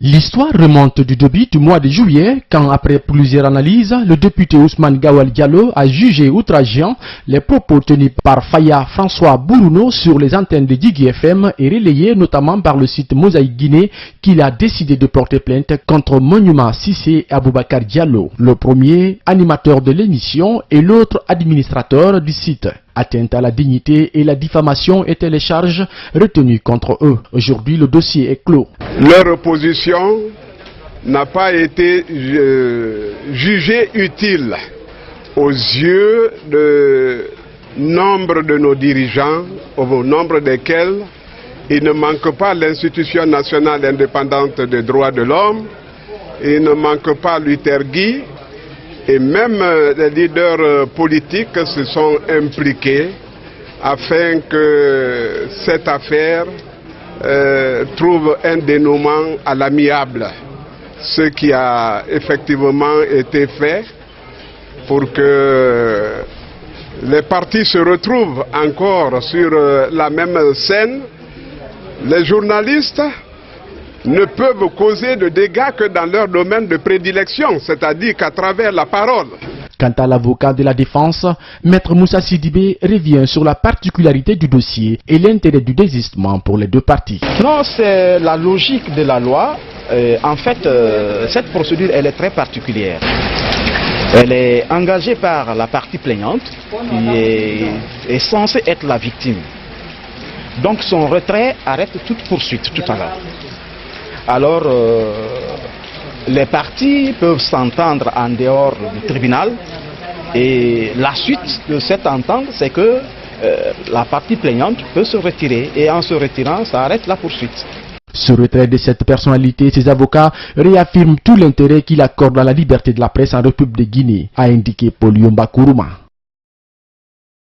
L'histoire remonte du début du mois de juillet, quand après plusieurs analyses, le député Ousmane Gawal Diallo a jugé outrageant les propos tenus par Faya François Bourouno sur les antennes de Digui FM et relayés notamment par le site Mosaïque Guinée, qu'il a décidé de porter plainte contre Monument Sissé et Aboubakar Diallo, le premier animateur de l'émission et l'autre administrateur du site. Atteinte à la dignité et la diffamation étaient les charges retenues contre eux. Aujourd'hui, le dossier est clos. Leur opposition n'a pas été jugée utile aux yeux de nombre de nos dirigeants, au nombre desquels il ne manque pas l'Institution nationale indépendante des droits de l'homme, il ne manque pas Luther Guy, et même les leaders politiques se sont impliqués afin que cette affaire trouve un dénouement à l'amiable. Ce qui a effectivement été fait pour que les partis se retrouvent encore sur la même scène. Les journalistes ne peuvent causer de dégâts que dans leur domaine de prédilection, c'est-à-dire qu'à travers la parole. Quant à l'avocat de la défense, Maître Moussa Sidibé revient sur la particularité du dossier et l'intérêt du désistement pour les deux parties. Non, c'est la logique de la loi. En fait, cette procédure, elle est très particulière. Elle est engagée par la partie plaignante qui est censée être la victime. Donc son retrait arrête toute poursuite tout à l'heure. Alors, les parties peuvent s'entendre en dehors du tribunal et la suite de cette entente, c'est que la partie plaignante peut se retirer et en se retirant, ça arrête la poursuite. Ce retrait de cette personnalité, ses avocats réaffirment tout l'intérêt qu'il accorde à la liberté de la presse en République de Guinée, a indiqué Paul Yomba Kourouma.